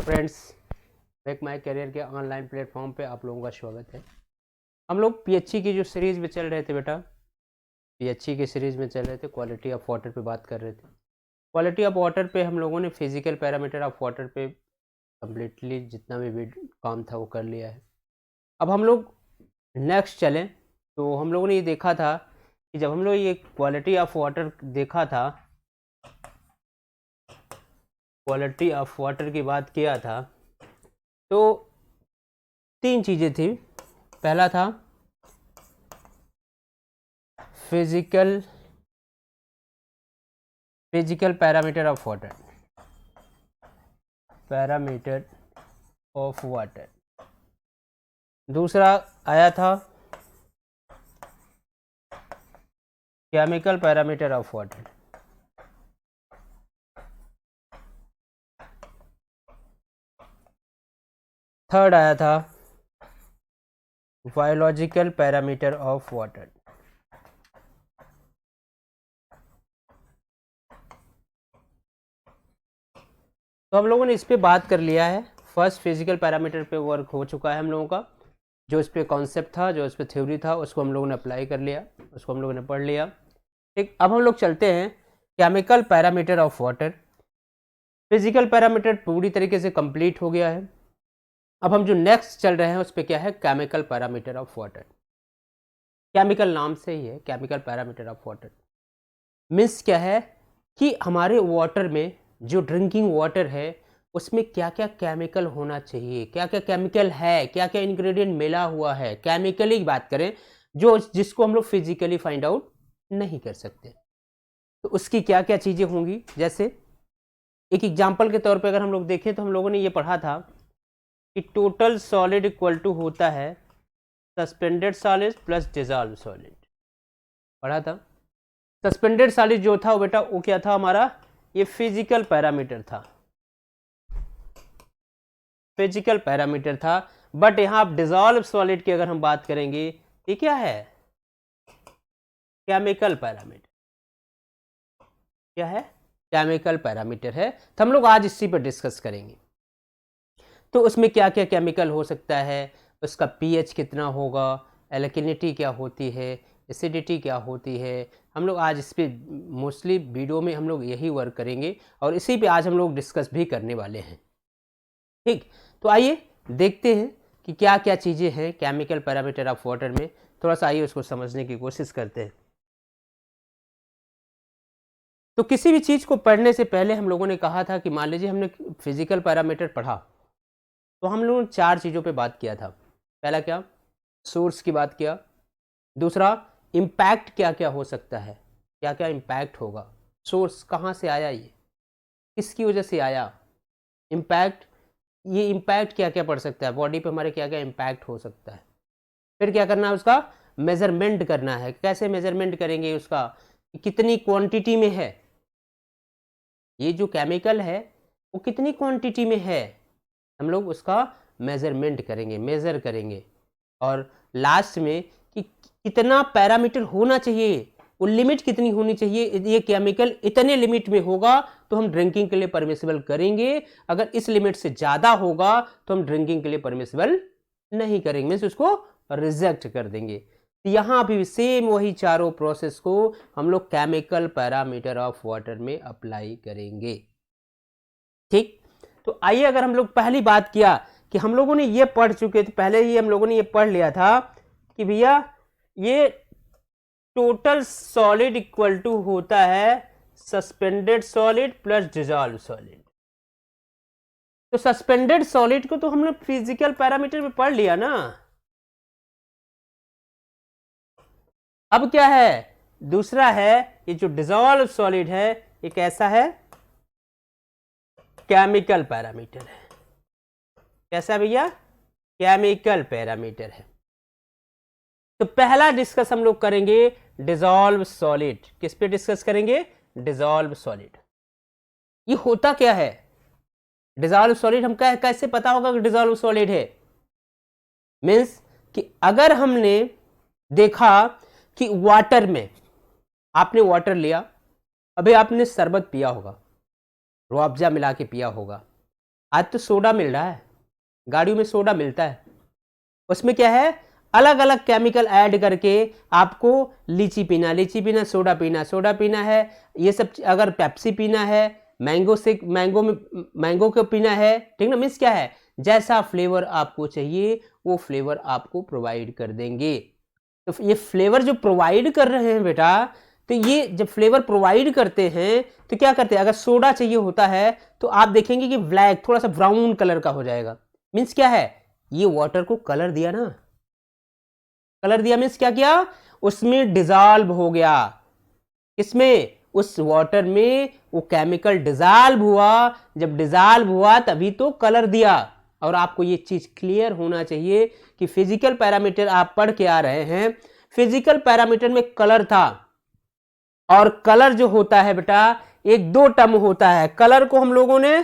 Friends, make my career के online platform पे आप लोगों का स्वागत है। हम लोग पीएचई की जो सीरीज़ में चल रहे थे बेटा, पीएचई की सीरीज़ में चल रहे थे, क्वालिटी ऑफ वाटर पे बात कर रहे थे। क्वालिटी ऑफ वाटर पे हम लोगों ने फिजिकल पैरामीटर ऑफ वाटर पे कम्प्लीटली जितना भी काम था वो कर लिया है। अब हम लोग नेक्स्ट चलें तो हम लोगों ने ये देखा था कि जब हम लोग ये क्वालिटी ऑफ वाटर देखा था, क्वालिटी ऑफ वाटर की बात किया था, तो तीन चीज़ें थी। पहला था फिजिकल पैरामीटर ऑफ वाटर, दूसरा आया था chemical parameter of water, third आया था बायोलॉजिकल पैरामीटर ऑफ वाटर। तो हम लोगों ने इस पे बात कर लिया है। फर्स्ट फिजिकल पैरामीटर पे वर्क हो चुका है हम लोगों का। जो इस पे कॉन्सेप्ट था, जो इस पे थ्योरी था, उसको हम लोगों ने अप्लाई कर लिया, उसको हम लोगों ने पढ़ लिया। ठीक, अब हम लोग चलते हैं chemical parameter of water. Physical parameter पूरी तरीके से कंप्लीट हो गया है। अब हम जो नेक्स्ट चल रहे हैं उस पर क्या है, chemical parameter of water. Chemical नाम से ही है, chemical parameter of water means क्या है कि हमारे वाटर में जो ड्रिंकिंग वाटर है उसमें क्या क्या केमिकल होना चाहिए, क्या क्या केमिकल है, क्या क्या इंग्रेडिएंट मिला हुआ है। केमिकली बात करें जो जिसको हम लोग फिजिकली फाइंड आउट नहीं कर सकते, तो उसकी क्या क्या चीज़ें होंगी। जैसे एक एग्जांपल के तौर पे अगर हम लोग देखें तो हम लोगों ने ये पढ़ा था कि टोटल सॉलिड इक्वल टू होता है suspended solid plus dissolve solid, पढ़ा था। सस्पेंडेड सॉलिड जो था वो बेटा वो क्या था हमारा, ये फिजिकल पैरामीटर था, फिजिकल पैरामीटर था। बट यहाँ आप डिजॉल्व सॉलिड की अगर हम बात करेंगे ये क्या है, केमिकल पैरामीटर। क्या है, केमिकल पैरामीटर है। तो हम लोग आज इसी पर डिस्कस करेंगे। तो उसमें क्या क्या केमिकल हो सकता है, उसका पीएच कितना होगा, एल्किनिटी क्या होती है, एसिडिटी क्या होती है। हम लोग आज इस पर मोस्टली वीडियो में हम लोग यही वर्क करेंगे और इसी पे आज हम लोग डिस्कस भी करने वाले हैं। ठीक, तो आइए देखते हैं कि क्या क्या चीज़ें हैं केमिकल पैरामीटर ऑफ वाटर में। थोड़ा सा आइए उसको समझने की कोशिश करते हैं। तो किसी भी चीज़ को पढ़ने से पहले हम लोगों ने कहा था कि मान लीजिए हमने फिजिकल पैरामीटर पढ़ा तो हम लोगों ने चार चीज़ों पे बात किया था। पहला क्या, सोर्स की बात किया। दूसरा, इम्पैक्ट क्या क्या हो सकता है, क्या क्या इम्पैक्ट होगा, सोर्स कहाँ से आया, ये किसकी वजह से आया, इम्पैक्ट, ये इम्पैक्ट क्या क्या पड़ सकता है बॉडी पे, हमारे क्या क्या इम्पैक्ट हो सकता है। फिर क्या करना है, उसका मेजरमेंट करना है। कैसे मेजरमेंट करेंगे उसका, कितनी क्वांटिटी में है ये जो केमिकल है, वो कितनी क्वांटिटी में है, हम लोग उसका मेजरमेंट करेंगे, मेज़र करेंगे। और लास्ट में कि कितना पैरामीटर होना चाहिए, वो लिमिट कितनी होनी चाहिए, ये केमिकल इतने लिमिट में होगा तो हम ड्रिंकिंग के लिए परमिसिबल करेंगे, अगर इस लिमिट से ज़्यादा होगा तो हम ड्रिंकिंग के लिए परमिसिबल नहीं करेंगे, मीन्स उसको रिजेक्ट कर देंगे। यहाँ भी सेम वही चारों प्रोसेस को हम लोग केमिकल पैरामीटर ऑफ वाटर में अप्लाई करेंगे। ठीक, तो आइए अगर हम लोग पहली बात किया कि हम लोगों ने ये पढ़ चुके थे, पहले ही हम लोगों ने ये पढ़ लिया था कि भैया ये टोटल सॉलिड इक्वल टू होता है suspended solid plus dissolve solid. तो सस्पेंडेड सॉलिड को तो हमने फिजिकल पैरामीटर में पढ़ लिया ना। अब क्या है, दूसरा है ये जो डिजॉल्व सॉलिड है, ये कैसा है, केमिकल पैरामीटर है। कैसा भैया, केमिकल पैरामीटर है। तो पहला डिस्कस हम लोग करेंगे डिजॉल्व सॉलिड। किस पे डिस्कस करेंगे, डिजॉल्व सॉलिड। ये होता क्या है डिजॉल्व सॉलिड, हम कैसे पता होगा कि डिजॉल्व सॉलिड है। मीन्स कि अगर हमने देखा कि वाटर में, आपने वाटर लिया, अभी आपने शरबत पिया होगा, रूह अफ़ज़ा मिला के पिया होगा, आज तो सोडा मिल रहा है, गाड़ियों में सोडा मिलता है, उसमें क्या है, अलग अलग केमिकल ऐड करके आपको लीची पीना, सोडा पीना है, ये सब। अगर पेप्सी पीना है, मैंगो को पीना है, ठीक ना। मीन्स क्या है, जैसा फ्लेवर आपको चाहिए वो फ्लेवर आपको प्रोवाइड कर देंगे। तो ये फ्लेवर जो प्रोवाइड कर रहे हैं बेटा, तो ये जब फ्लेवर प्रोवाइड करते हैं तो क्या करते हैं, अगर सोडा चाहिए होता है तो आप देखेंगे कि ब्लैक, थोड़ा सा ब्राउन कलर का हो जाएगा। मीन्स क्या है, ये वाटर को कलर दिया ना, कलर दिया मीन्स क्या किया, उसमें डिजॉल्व हो गया। इसमें, उस वाटर में वो केमिकल डिजॉल्व हुआ, जब डिजॉल्व हुआ तभी तो कलर दिया। और आपको ये चीज क्लियर होना चाहिए कि फिजिकल पैरामीटर आप पढ़ के आ रहे हैं, फिजिकल पैरामीटर में कलर था, और कलर जो होता है बेटा, एक दो टर्म होता है। कलर को हम लोगों ने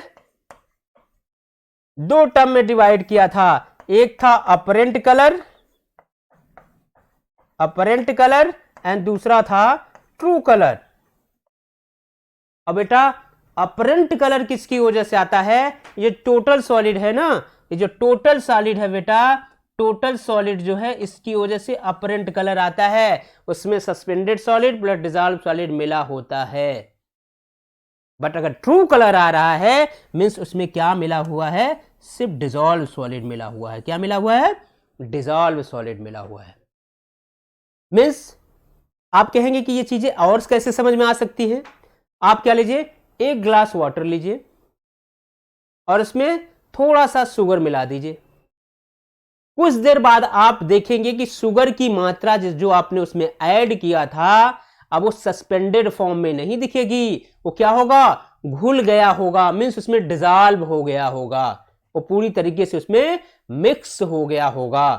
दो टर्म में डिवाइड किया था, एक था अपरेंट कलर एंड दूसरा था ट्रू कलर। अब बेटा अपरेंट कलर किसकी वजह से आता है, ये टोटल सॉलिड है ना, ये जो टोटल सॉलिड है बेटा, टोटल सॉलिड जो है इसकी वजह से अपरेंट कलर आता है, उसमें suspended solid plus dissolve solid मिला होता है। बट अगर ट्रू कलर आ रहा है मीन्स उसमें क्या मिला हुआ है, सिर्फ डिजॉल्व सॉलिड मिला हुआ है। क्या मिला हुआ है, डिजॉल्व सॉलिड मिला हुआ है। मीन्स आप कहेंगे कि ये चीजें और कैसे समझ में आ सकती है। आप क्या लीजिए, एक ग्लास वाटर लीजिए और उसमें थोड़ा सा शुगर मिला दीजिए। कुछ देर बाद आप देखेंगे कि शुगर की मात्रा जो आपने उसमें ऐड किया था, अब वो सस्पेंडेड फॉर्म में नहीं दिखेगी, वो क्या होगा, घुल गया होगा। मीन्स उसमें डिजॉल्व हो गया होगा, वो पूरी तरीके से उसमें मिक्स हो गया होगा,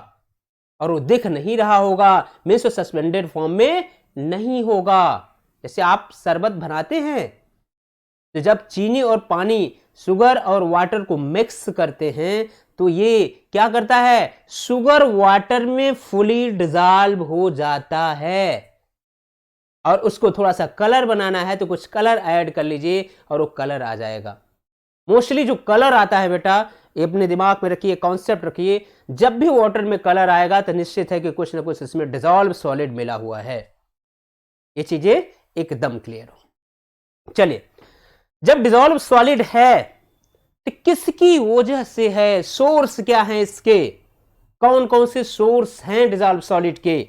और वो दिख नहीं रहा होगा। मीन्स वो सस्पेंडेड फॉर्म में नहीं होगा। जैसे आप शरबत बनाते हैं, तो जब चीनी और पानी, शुगर और वाटर को मिक्स करते हैं तो ये क्या करता है, शुगर वाटर में फुली डिजॉल्व हो जाता है। और उसको थोड़ा सा कलर बनाना है तो कुछ कलर ऐड कर लीजिए और वो कलर आ जाएगा। मोस्टली जो कलर आता है बेटा, ये अपने दिमाग में रखिए, कॉन्सेप्ट रखिए, जब भी वाटर में कलर आएगा तो निश्चित है कि कुछ ना कुछ इसमें डिजॉल्व सॉलिड मिला हुआ है। ये चीजें एकदम क्लियर हो। चलिए, जब डिजॉल्व सॉलिड है तो किसकी वजह से है, सोर्स क्या है इसके, कौन कौन से सोर्स हैं डिजॉल्व सॉलिड के।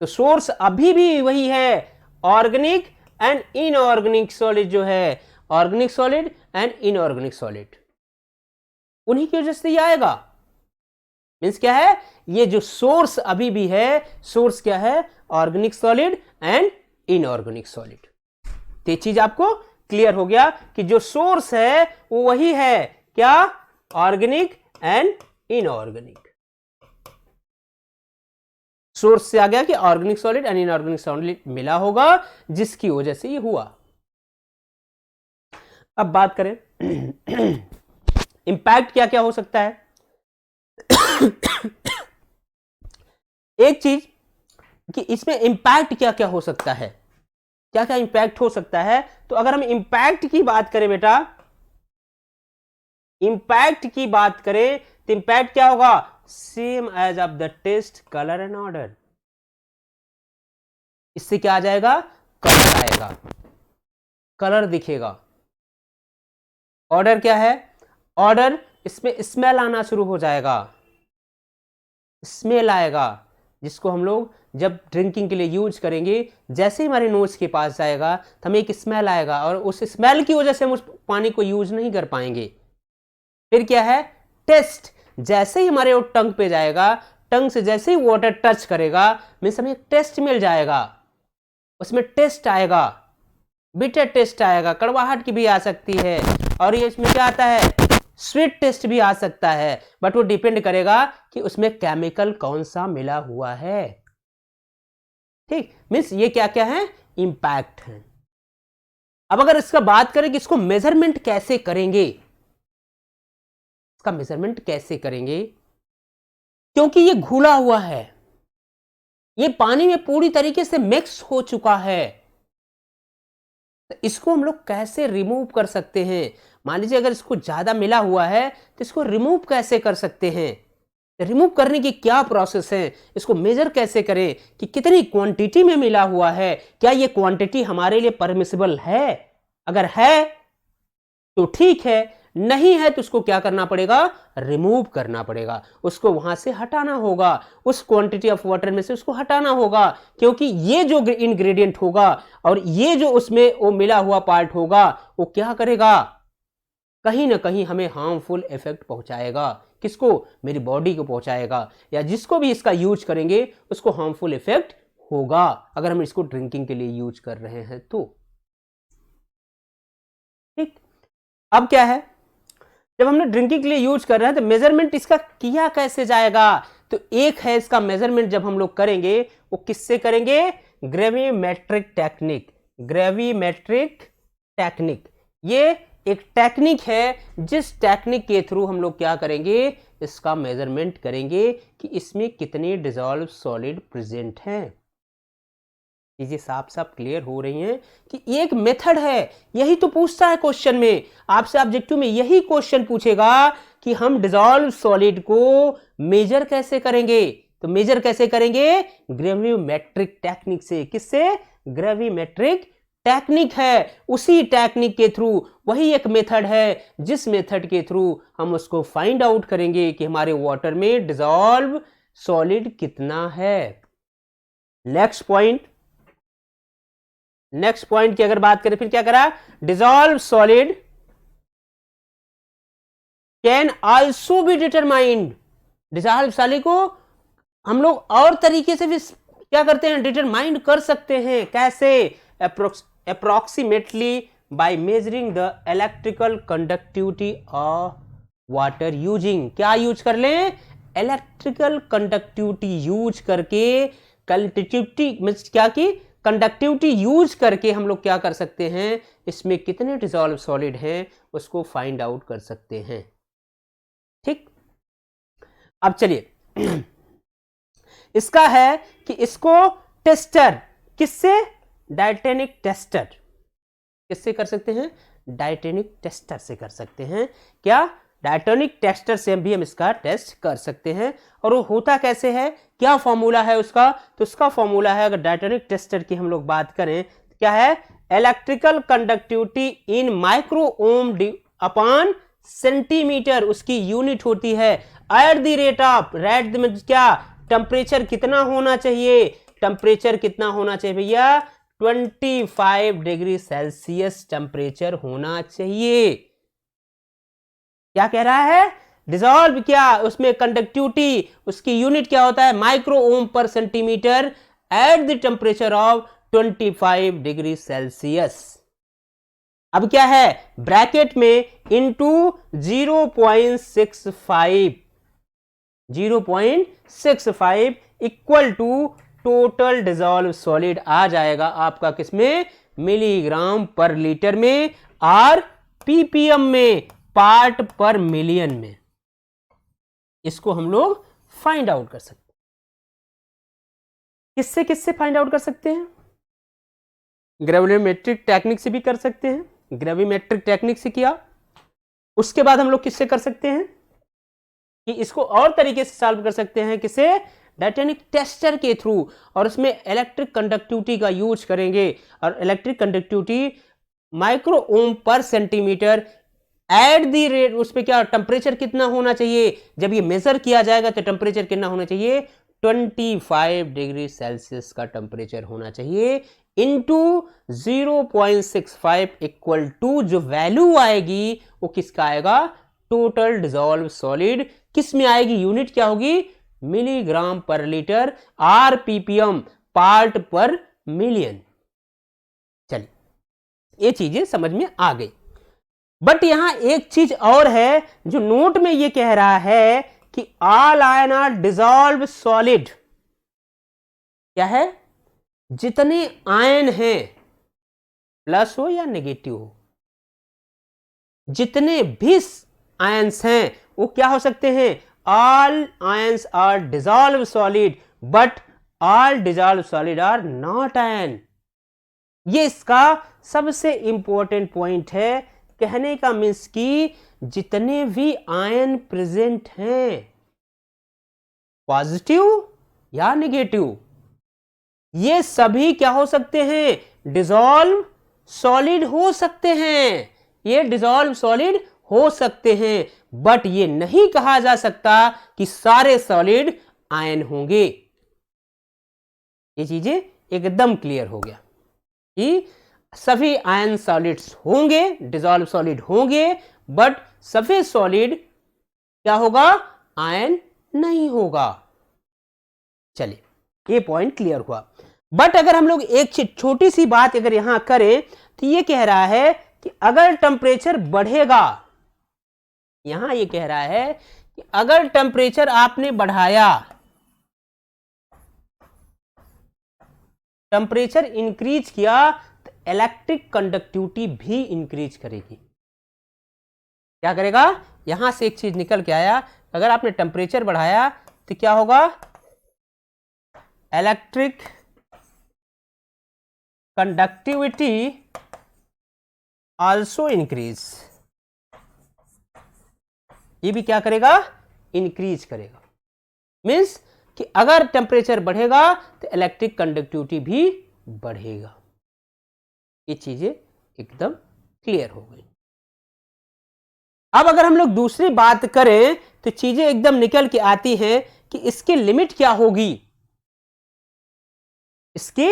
तो सोर्स अभी भी वही है, ऑर्गेनिक एंड इनऑर्गेनिक सॉलिड जो है, organic solid and inorganic solid, उन्हीं की वजह से ये आएगा। मीन्स क्या है, ये जो सोर्स अभी भी है, सोर्स क्या है, organic solid and inorganic solid. तो ये चीज आपको क्लियर हो गया कि जो सोर्स है वो वही है, क्या, ऑर्गेनिक एंड इनऑर्गेनिक। सोर्स से आ गया कि organic solid and inorganic solid मिला होगा, जिसकी वजह से ये हुआ। अब बात करें इंपैक्ट क्या क्या हो सकता है। एक चीज कि इसमें इंपैक्ट क्या क्या हो सकता है, क्या क्या इंपैक्ट हो सकता है। तो अगर हम इंपैक्ट की बात करें बेटा, इंपैक्ट की बात करें तो इंपैक्ट क्या होगा, same as of the taste, colour and odour. इससे क्या आ जाएगा, कलर आएगा, कलर दिखेगा। ऑर्डर क्या है, ऑर्डर, इसमें स्मेल आना शुरू हो जाएगा, स्मेल आएगा, जिसको हम लोग जब ड्रिंकिंग के लिए यूज करेंगे, जैसे ही हमारे नोज के पास जाएगा तो हमें एक स्मेल आएगा, और उस स्मेल की वजह से हम उस पानी को यूज नहीं कर पाएंगे। फिर क्या है, टेस्ट, जैसे ही हमारे वो टंग पे जाएगा, टंग से जैसे ही वाटर टच करेगा मीन्स हमें एक टेस्ट मिल जाएगा, उसमें टेस्ट आएगा, बिटर टेस्ट आएगा, कड़वाहट की भी आ सकती है, और ये इसमें क्या आता है, स्वीट टेस्ट भी आ सकता है। बट वो डिपेंड करेगा कि उसमें केमिकल कौन सा मिला हुआ है। ठीक, मीन्स ये क्या क्या है, इंपैक्ट है। अब अगर इसका बात करें कि इसको मेजरमेंट कैसे करेंगे, इसका मेजरमेंट कैसे करेंगे, क्योंकि ये घुला हुआ है, ये पानी में पूरी तरीके से मिक्स हो चुका है, तो इसको हम लोग कैसे रिमूव कर सकते हैं? मान लीजिए अगर इसको ज़्यादा मिला हुआ है तो इसको रिमूव कैसे कर सकते हैं? रिमूव करने की क्या प्रोसेस है? इसको मेजर कैसे करें कि कितनी क्वांटिटी में मिला हुआ है? क्या ये क्वांटिटी हमारे लिए परमिसिबल है? अगर है तो ठीक है, नहीं है तो उसको क्या करना पड़ेगा? रिमूव करना पड़ेगा, उसको वहां से हटाना होगा, उस क्वांटिटी ऑफ वाटर में से उसको हटाना होगा, क्योंकि ये जो इंग्रेडिएंट होगा और ये जो उसमें वो मिला हुआ पार्ट होगा वो क्या करेगा? कहीं ना कहीं हमें हार्मफुल इफेक्ट पहुंचाएगा। किसको? मेरी बॉडी को पहुंचाएगा, या जिसको भी इसका यूज करेंगे उसको हार्मफुल इफेक्ट होगा अगर हम इसको ड्रिंकिंग के लिए यूज कर रहे हैं तो। ठीक, अब क्या है, जब हमने ड्रिंकिंग के लिए यूज कर रहे हैं तो मेजरमेंट इसका किया कैसे जाएगा? तो एक है इसका मेजरमेंट जब हम लोग करेंगे वो किससे करेंगे? Gravimetric technique. ग्रेविमेट्रिक टेक्निक ये एक टेक्निक है जिस टेक्निक के थ्रू हम लोग क्या करेंगे? इसका मेजरमेंट करेंगे कि इसमें कितने डिसॉल्व सॉलिड प्रेजेंट हैं। चीजें साफ साफ क्लियर हो रही हैं कि एक मेथड है। यही तो पूछता है क्वेश्चन में, आपसे ऑब्जेक्टिव में यही क्वेश्चन पूछेगा कि हम डिसॉल्व सॉलिड को मेजर कैसे करेंगे। तो मेजर कैसे करेंगे? ग्रेविमेट्रिक टेक्निक से। किससे? ग्रेविमेट्रिक टेक्निक है, उसी टेक्निक के थ्रू, वही एक मेथड है जिस मेथड के थ्रू हम उसको फाइंड आउट करेंगे कि हमारे वाटर में डिसॉल्व सॉलिड कितना है। नेक्स्ट पॉइंट की अगर बात करें, फिर क्या करा? Dissolve solid can also be determined. Dissolve solid को हम लोग और तरीके से भी क्या करते हैं? डिटरमाइंड कर सकते हैं। कैसे? Approximately by measuring the electrical conductivity of water using. क्या यूज कर लें? इलेक्ट्रिकल कंडक्टिविटी यूज करके, क्या की कंडक्टिविटी यूज करके हम लोग क्या कर सकते हैं? इसमें कितने डिसॉल्व सॉलिड हैं उसको फाइंड आउट कर सकते हैं। ठीक, अब चलिए इसका है कि इसको टेस्टर, किससे? Diatonic tester. किससे कर सकते हैं? डायटोनिक टेस्टर से कर सकते हैं। क्या? डायटोनिक टेस्टर से भी हम इसका टेस्ट कर सकते हैं। और वो होता कैसे है? क्या फॉर्मूला है उसका? तो उसका फॉर्मूला है, अगर डायटोनिक टेस्टर की हम लोग बात करें तो क्या है? इलेक्ट्रिकल कंडक्टिविटी इन माइक्रो ओम अपॉन सेंटीमीटर, उसकी यूनिट होती है। At the rate of, rate में क्या? टेम्परेचर कितना होना चाहिए? टेम्परेचर कितना होना चाहिए भैया? 25 डिग्री सेल्सियस टेम्परेचर होना चाहिए। क्या कह रहा है? डिसॉल्व क्या, उसमें कंडक्टिविटी, उसकी यूनिट क्या होता है? Micro ohm per centimeter at the temperature of 25 degree Celsius. अब क्या है? ब्रैकेट में into 0.65 equal to total dissolved solid आ जाएगा आपका किसमें? मिलीग्राम पर लीटर में, और पीपीएम में, पार्ट पर मिलियन में। इसको हम लोग फाइंड आउट कर सकते हैं। किससे किससे फाइंड आउट कर सकते हैं? ग्रेविमेट्रिक टेक्निक से भी कर सकते हैं। ग्रेविमेट्रिक टेक्निक से किया, उसके बाद हम लोग किससे कर सकते हैं कि इसको और तरीके से सॉल्व कर सकते हैं। किसे? डायटोनिक टेस्टर के थ्रू, और उसमें इलेक्ट्रिक कंडक्टिविटी का यूज करेंगे। और electric conductivity micro ohm per centimeter at the rate, उस पर क्या टेम्परेचर कितना होना चाहिए? जब ये मेजर किया जाएगा तो टेम्परेचर कितना होना चाहिए? 25 डिग्री सेल्सियस का टेम्परेचर होना चाहिए, इंटू 0.65 इक्वल टू जो वैल्यू आएगी वो किसका आएगा? Total dissolved solid. किस में आएगी? यूनिट क्या होगी? मिलीग्राम पर लीटर, आरपीपीएम, पार्ट पर मिलियन। चलिए, ये चीजें समझ में आ गई। बट यहां एक चीज और है जो नोट में ये कह रहा है कि all ion are dissolve solid. क्या है? जितने आयन हैं, प्लस हो या नेगेटिव हो, जितने भी आयन्स हैं वो क्या हो सकते हैं? All ions are dissolve solid, but all dissolve solid are not ion. ये इसका सबसे इंपॉर्टेंट पॉइंट है कहने का मीन्स कि जितने भी आयन प्रेजेंट हैं पॉजिटिव या नेगेटिव, ये सभी क्या हो सकते हैं, डिसॉल्व सॉलिड हो सकते हैं, ये डिसॉल्व सॉलिड हो सकते हैं, बट ये नहीं कहा जा सकता कि सारे सॉलिड आयन होंगे। ये चीजें एकदम क्लियर हो गया कि सभी आयन सॉलिड्स होंगे, डिसॉल्व सॉलिड होंगे, बट सभी सॉलिड क्या होगा, आयन नहीं होगा। चलिए ये पॉइंट क्लियर हुआ। बट अगर हम लोग एक छोटी सी बात अगर यहां करें तो ये कह रहा है कि अगर टेम्परेचर बढ़ेगा, यहां ये कह रहा है कि अगर टेम्परेचर आपने बढ़ाया, टेम्परेचर इंक्रीज किया तो इलेक्ट्रिक कंडक्टिविटी भी इंक्रीज करेगी। क्या करेगा, यहां से एक चीज निकल के आया, अगर आपने टेम्परेचर बढ़ाया तो क्या होगा, इलेक्ट्रिक कंडक्टिविटी आल्सो इंक्रीज, ये भी क्या करेगा, इंक्रीज करेगा। मीन्स कि अगर टेम्परेचर बढ़ेगा तो इलेक्ट्रिक कंडक्टिविटी भी बढ़ेगा। ये चीजें एकदम क्लियर हो गई। अब अगर हम लोग दूसरी बात करें तो चीजें एकदम निकल के आती हैं कि इसकी लिमिट क्या होगी, इसकी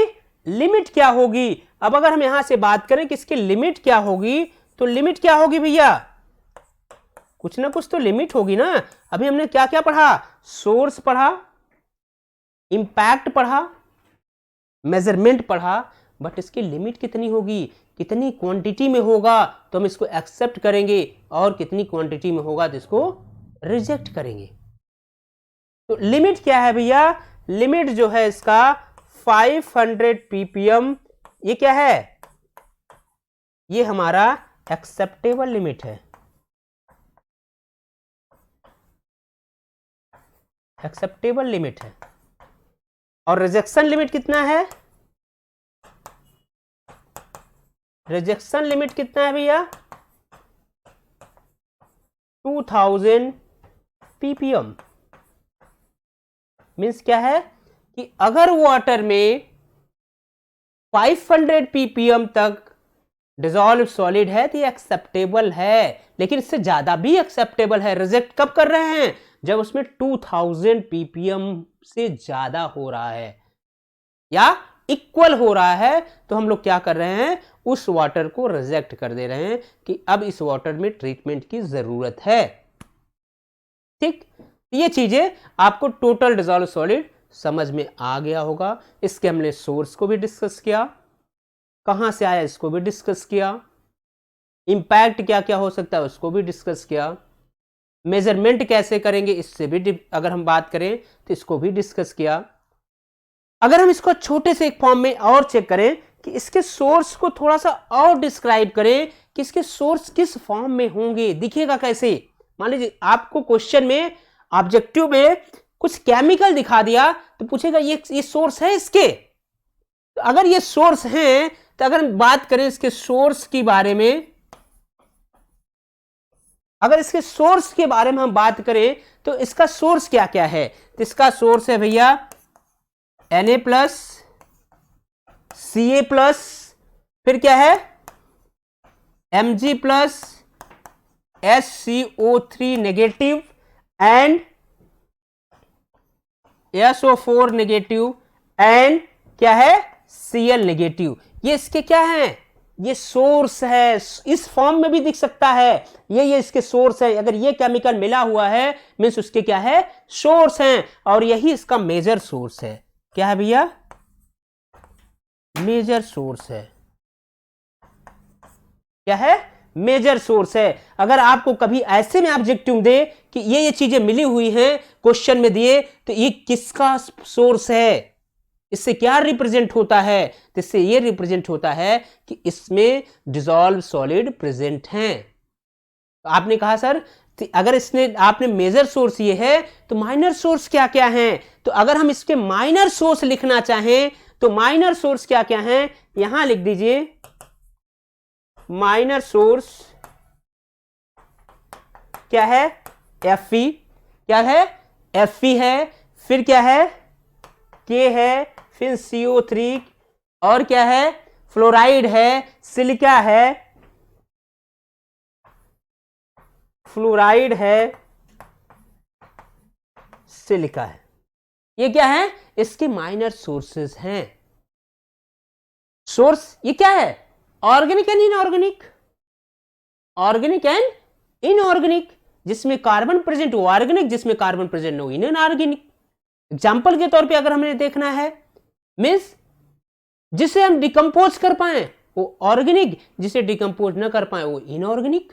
लिमिट क्या होगी। अब अगर हम यहां से बात करें कि इसकी लिमिट क्या होगी, तो लिमिट क्या होगी भैया, कुछ ना कुछ तो लिमिट होगी ना। अभी हमने क्या क्या पढ़ा, सोर्स पढ़ा, इंपैक्ट पढ़ा, मेजरमेंट पढ़ा, बट इसकी लिमिट कितनी होगी, कितनी क्वांटिटी में होगा तो हम इसको एक्सेप्ट करेंगे, और कितनी क्वांटिटी में होगा तो इसको रिजेक्ट करेंगे। तो लिमिट क्या है भैया, लिमिट जो है इसका 500 ppm, ये क्या है, ये हमारा एक्सेप्टेबल लिमिट है, एक्सेप्टेबल लिमिट है। और रिजेक्शन लिमिट कितना है, रिजेक्शन लिमिट कितना है भैया, 2000 ppm। मीन्स क्या है कि अगर वाटर में 500 ppm तक डिसॉल्व सॉलिड है तो ये एक्सेप्टेबल है, लेकिन इससे ज्यादा भी एक्सेप्टेबल है। रिजेक्ट कब कर रहे हैं, जब उसमें 2000 ppm से ज्यादा हो रहा है या इक्वल हो रहा है, तो हम लोग क्या कर रहे हैं, उस वाटर को रिजेक्ट कर दे रहे हैं कि अब इस वाटर में ट्रीटमेंट की जरूरत है। ठीक, ये चीजें आपको टोटल डिसॉल्व सॉलिड समझ में आ गया होगा। इसके हमने सोर्स को भी डिस्कस किया, कहां से आया इसको भी डिस्कस किया, इंपैक्ट क्या क्या हो सकता है उसको भी डिस्कस किया, मेजरमेंट कैसे करेंगे इससे भी अगर हम बात करें तो इसको भी डिस्कस किया। अगर हम इसको छोटे से एक फॉर्म में और चेक करें कि इसके सोर्स को थोड़ा सा और डिस्क्राइब करें कि इसके सोर्स किस फॉर्म में होंगे, दिखेगा कैसे। मान लीजिए आपको क्वेश्चन में ऑब्जेक्टिव में कुछ केमिकल दिखा दिया तो पूछेगा ये सोर्स है इसके। तो अगर ये सोर्स हैं तो अगर हम बात करें इसके सोर्स के बारे में, अगर इसके सोर्स के बारे में हम बात करें तो इसका सोर्स क्या क्या है, तो इसका सोर्स है भैया Na+, Ca+, फिर क्या है Mg+, SCO3 negative and SO4 negative and क्या है Cl नेगेटिव। ये इसके क्या हैं, ये सोर्स है। इस फॉर्म में भी दिख सकता है, ये इसके सोर्स है। अगर ये केमिकल मिला हुआ है मीन्स उसके क्या है, सोर्स हैं, और यही इसका मेजर सोर्स है। क्या है भैया, मेजर सोर्स है। क्या है, मेजर सोर्स है। अगर आपको कभी ऐसे में ऑब्जेक्टिव दे कि ये चीजें मिली हुई हैं क्वेश्चन में दिए, तो ये किसका सोर्स है, इससे क्या रिप्रेजेंट होता है, तो इससे ये रिप्रेजेंट होता है कि इसमें डिसॉल्व सॉलिड प्रेजेंट हैं। तो आपने कहा सर अगर इसने आपने मेजर सोर्स ये है तो माइनर सोर्स क्या क्या हैं, तो अगर हम इसके माइनर सोर्स लिखना चाहें तो माइनर सोर्स क्या क्या हैं, यहां लिख दीजिए माइनर सोर्स क्या है, Fe, क्या है, Fe है, फिर क्या है, K है, फिर CO3, और क्या है, फ्लोराइड है, सिलिका है, फ्लोराइड है, सिलिका है। ये क्या है, इसके माइनर सोर्सेस हैं। सोर्स ये क्या है, organic and inorganic, organic and inorganic, जिसमें कार्बन प्रेजेंट हो ऑर्गेनिक, जिसमें कार्बन प्रेजेंट हो इनऑर्गेनिक। एग्जाम्पल के तौर पे अगर हमने देखना है, मीन्स जिसे हम डिकम्पोज कर पाए वो ऑर्गेनिक, जिसे डिकम्पोज न कर पाए वो इनऑर्गेनिक।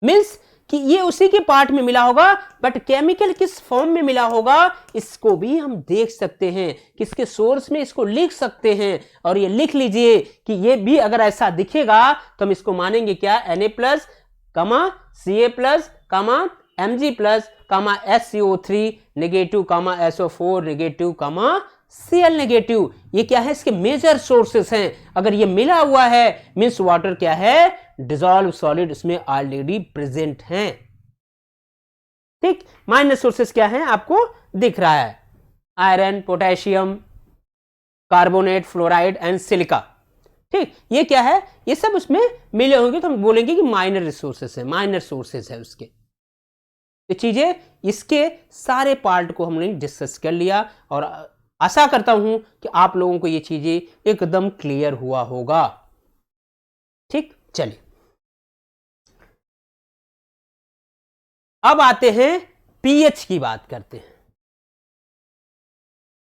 मीन्स कि ये उसी के पार्ट में मिला होगा, बट केमिकल किस फॉर्म में मिला होगा इसको भी हम देख सकते हैं, किसके सोर्स में इसको लिख सकते हैं। और ये लिख लीजिए कि ये भी अगर ऐसा दिखेगा तो हम इसको मानेंगे क्या, Na+, Ca+, Mg+, SCO3 negative, SO4 negative, Cl negative. ये क्या है, इसके मेजर सोर्सेस हैं। अगर ये मिला हुआ है मीन्स वाटर क्या है, डिसॉल्व सॉलिड इसमें ऑलरेडी प्रेजेंट हैं। ठीक, माइनर सोर्सेस क्या हैं आपको दिख रहा है, iron, potassium, carbonate, fluoride and silica. ठीक, ये क्या है, ये सब उसमें मिले होंगे तो हम बोलेंगे कि माइनर रिसोर्सेस है, माइनर सोर्सेस है उसके। ये चीजें, इसके सारे पार्ट को हमने डिस्कस कर लिया और आशा करता हूं कि आप लोगों को ये चीजें एकदम क्लियर हुआ होगा। ठीक, चलिए अब आते हैं पीएच की बात करते हैं।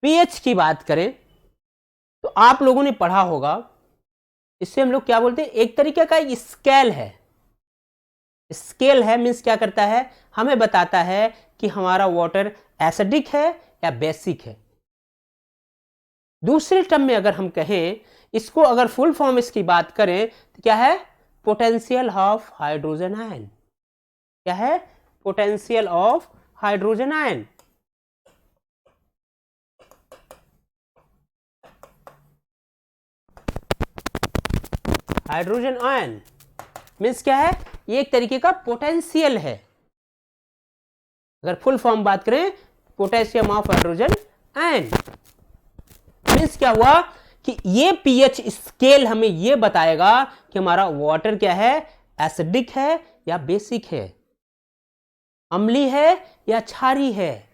पीएच की बात करें तो आप लोगों ने पढ़ा होगा, इससे हम लोग क्या बोलते हैं, एक तरीके का स्केल है। स्केल है मीन्स क्या करता है, हमें बताता है कि हमारा वाटर एसिडिक है या बेसिक है। दूसरे टर्म में अगर हम कहें इसको, अगर फुल फॉर्म इसकी बात करें तो क्या है, पोटेंशियल ऑफ हाइड्रोजन आयन। क्या है, potential of hydrogen ion. Hydrogen ion means क्या है, ये एक तरीके का पोटेंशियल है। अगर फुल फॉर्म बात करें, potassium of hydrogen ion means क्या हुआ कि ये पीएच स्केल हमें ये बताएगा कि हमारा वाटर क्या है, एसिडिक है या बेसिक है, अम्लीय है या क्षारीय है।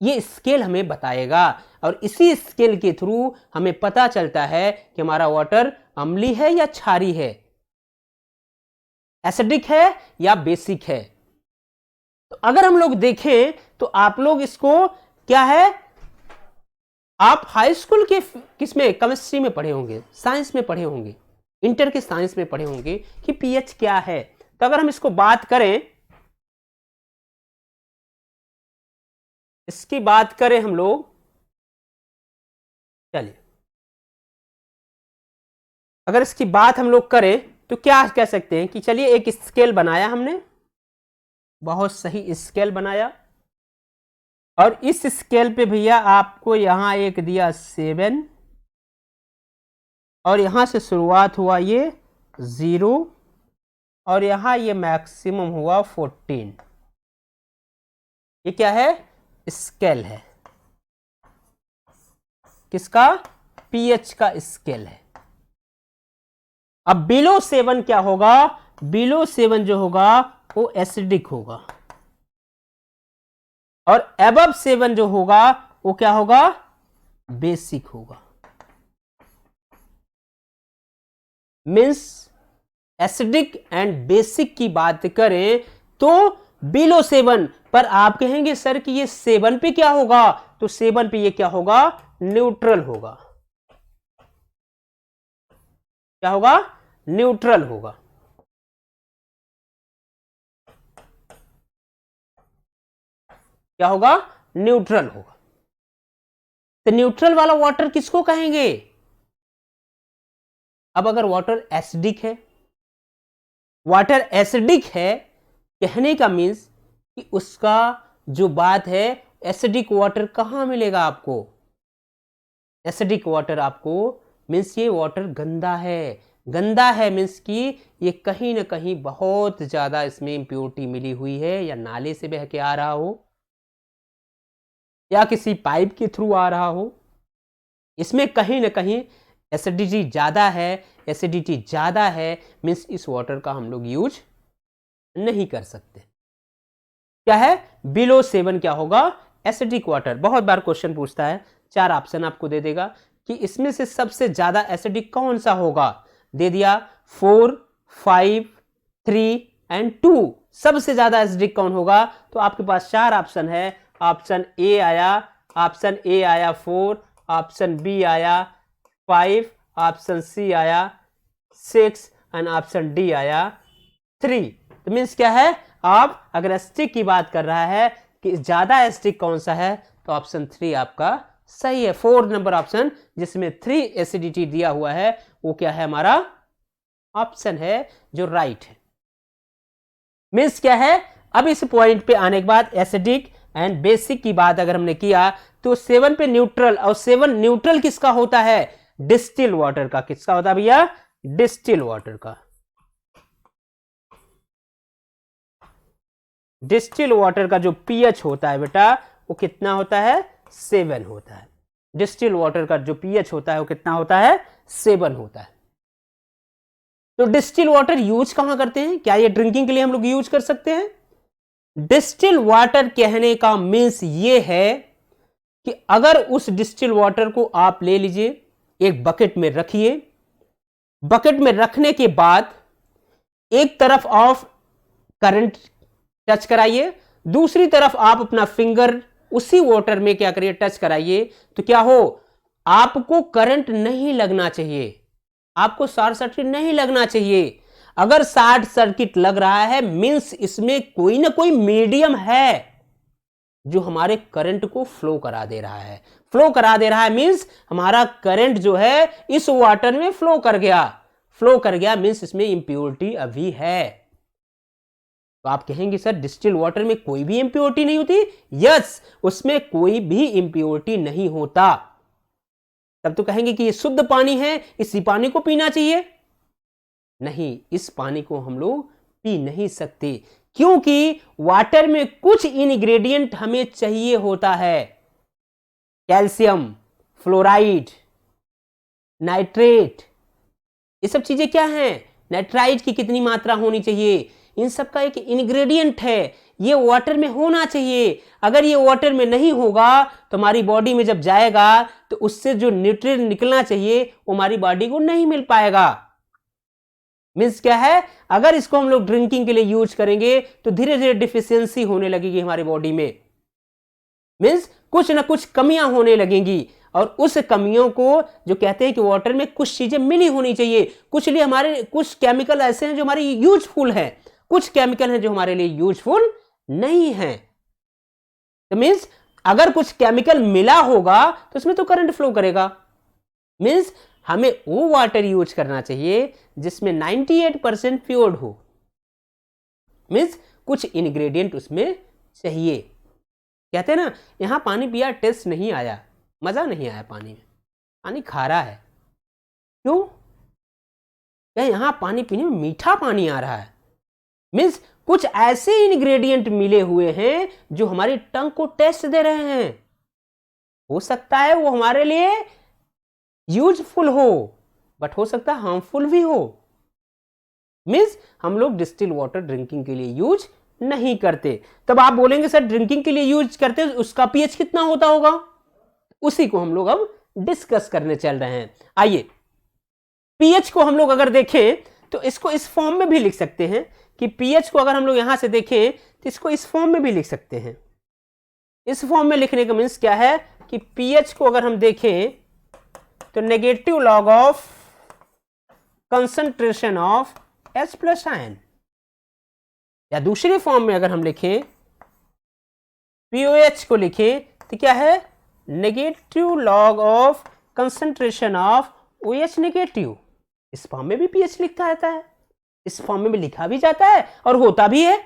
ये स्केल हमें बताएगा और इसी स्केल के थ्रू हमें पता चलता है कि हमारा वाटर अम्लीय है या क्षारीय है, एसिडिक है या बेसिक है। तो अगर हम लोग देखें तो आप लोग इसको क्या है, आप हाई स्कूल के किसमें, केमिस्ट्री में पढ़े होंगे, साइंस में पढ़े होंगे, इंटर के साइंस में पढ़े होंगे कि पीएच क्या है। तो अगर हम इसको बात करें, इसकी बात करें हम लोग, चलिए अगर इसकी बात हम लोग करें तो क्या कह सकते हैं कि चलिए एक स्केल बनाया हमने, बहुत सही स्केल बनाया, और इस स्केल पे भैया आपको यहां एक दिया 7 और यहां से शुरुआत हुआ ये 0 और यहां ये मैक्सिमम हुआ 14। ये क्या है, स्केल है, किसका, पीएच का स्केल है। अब बिलो 7 क्या होगा, बिलो 7 जो होगा वो एसिडिक होगा, और अबव 7 जो होगा वो क्या होगा, बेसिक होगा। मीन्स एसिडिक एंड बेसिक की बात करें तो बिलो 7 पर आप कहेंगे सर कि ये 7 पे क्या होगा, तो 7 पे ये क्या होगा, न्यूट्रल होगा। क्या होगा, न्यूट्रल होगा। क्या होगा, न्यूट्रल होगा। तो न्यूट्रल वाला वाटर किसको कहेंगे, अब अगर वाटर एसिडिक है, वाटर एसिडिक है कहने का मीन्स कि उसका जो बात है, एसिडिक वाटर कहां मिलेगा आपको, एसिडिक वाटर आपको मीन्स ये वाटर गंदा है, गंदा है मीन्स कि ये कहीं ना कहीं बहुत ज़्यादा इसमें इम्प्योरिटी मिली हुई है, या नाले से बह के आ रहा हो या किसी पाइप के थ्रू आ रहा हो, इसमें कहीं ना कहीं एसिडिटी ज़्यादा है। एसिडिटी ज़्यादा है मीन्स इस वाटर का हम लोग यूज नहीं कर सकते। क्या है? बिलो 7 क्या होगा? Acidic water. बहुत बार क्वेश्चन पूछता है, 4 ऑप्शन आपको दे देगा कि इसमें से सबसे ज्यादा एसिडिक कौन सा होगा। दे दिया 4, 5, 3 एंड 2। सबसे ज्यादा एसिडिक कौन होगा? तो आपके पास 4 ऑप्शन है। ऑप्शन ए आया, ऑप्शन ए आया 4, ऑप्शन बी आया 5, ऑप्शन सी आया 6 एंड ऑप्शन डी आया 3। तो मीन्स क्या है? आप अगर एसिडिक की बात कर रहा है कि ज्यादा एसिडिक कौन सा है, तो ऑप्शन 3 आपका सही है। 4 नंबर ऑप्शन जिसमें 3 एसिडिटी दिया हुआ है वो क्या है? हमारा ऑप्शन है जो राइट है। मीन्स क्या है? अब इस पॉइंट पे आने के बाद एसिडिक एंड बेसिक की बात अगर हमने किया तो 7 पे न्यूट्रल, और 7 न्यूट्रल किसका होता है? डिस्टिल वाटर का। किसका होता है भैया? डिस्टिल वाटर का। डिस्टिल वाटर का जो पीएच होता है बेटा वो कितना होता है? 7 होता है। डिस्टिल वाटर का जो पीएच होता है वो कितना होता है? 7 होता है। तो डिस्टिल वाटर यूज कहां करते हैं? क्या ये ड्रिंकिंग के लिए हम लोग यूज कर सकते हैं? डिस्टिल वाटर कहने का मीन्स ये है कि अगर उस डिस्टिल वाटर को आप ले लीजिए, एक बकेट में रखिए, बकेट में रखने के बाद एक तरफ ऑफ करंट टच कराइए, दूसरी तरफ आप अपना फिंगर उसी वाटर में क्या करिए? टच कराइए। तो क्या हो? आपको करंट नहीं लगना चाहिए, आपको शॉर्ट सर्किट नहीं लगना चाहिए। अगर शॉर्ट सर्किट लग रहा है मींस इसमें कोई ना कोई मीडियम है जो हमारे करंट को फ्लो करा दे रहा है। फ्लो करा दे रहा है मींस हमारा करंट जो है इस वाटर में फ्लो कर गया। फ्लो कर गया मींस इसमें इंप्योरिटी अभी है। तो आप कहेंगे सर डिस्टिल वाटर में कोई भी इंप्योरिटी नहीं होती? यस, उसमें कोई भी इंप्योरिटी नहीं होता। तब तो कहेंगे कि ये शुद्ध पानी है, इसी पानी को पीना चाहिए। नहीं, इस पानी को हम लोग पी नहीं सकते, क्योंकि वाटर में कुछ इंग्रेडिएंट हमें चाहिए होता है। कैल्शियम, फ्लोराइड, नाइट्रेट, ये सब चीजें क्या हैं? नाइट्राइट की कितनी मात्रा होनी चाहिए, इन सब का एक इंग्रेडिएंट है, ये वाटर में होना चाहिए। अगर ये वाटर में नहीं होगा तो हमारी बॉडी में जब जाएगा तो उससे जो न्यूट्रिएंट निकलना चाहिए वो हमारी बॉडी को नहीं मिल पाएगा। मीन्स क्या है? अगर इसको हम लोग ड्रिंकिंग के लिए यूज करेंगे तो धीरे धीरे डिफिशियंसी होने लगेगी हमारी बॉडी में। मीन्स कुछ ना कुछ कमियां होने लगेंगी, और उस कमियों को जो कहते हैं कि वाटर में कुछ चीजें मिली होनी चाहिए। कुछ लिए हमारे कुछ केमिकल ऐसे हैं जो हमारे यूजफुल हैं, कुछ केमिकल हैं जो हमारे लिए यूजफुल नहीं है। तो मीन्स अगर कुछ केमिकल मिला होगा तो उसमें तो करंट फ्लो करेगा। मीन्स हमें वो वाटर यूज करना चाहिए जिसमें 98% प्योर्ड हो। मीन्स कुछ इंग्रेडिएंट उसमें चाहिए। कहते हैं ना, यहां पानी पिया टेस्ट नहीं आया, मजा नहीं आया पानी में, पानी खारा है। क्यों? क्या यहां पानी पीने में मीठा पानी आ रहा है? मीन्स कुछ ऐसे इंग्रेडिएंट मिले हुए हैं जो हमारी टंग को टेस्ट दे रहे हैं। हो सकता है वो हमारे लिए यूजफुल हो, बट हो सकता है हार्मफुल भी हो। मीन्स हम लोग डिस्टिल वाटर ड्रिंकिंग के लिए यूज नहीं करते। तब आप बोलेंगे सर ड्रिंकिंग के लिए यूज करते उसका पीएच कितना होता होगा? उसी को हम लोग अब डिस्कस करने चल रहे हैं। आइए, पीएच को हम लोग अगर देखें तो इसको इस फॉर्म में भी लिख सकते हैं कि पीएच को अगर हम लोग यहां से देखें तो इसको इस फॉर्म में भी लिख सकते हैं। इस फॉर्म में लिखने का मीन्स क्या है कि पीएच को अगर हम देखें तो negative log of concentration of H+ ion, या दूसरे फॉर्म में अगर हम लिखें POH को लिखें तो क्या है? Negative log of concentration of OH negative. इस फॉर्म में भी पीएच लिखा जाता है, इस फॉर्म में भी लिखा भी जाता है और होता भी है।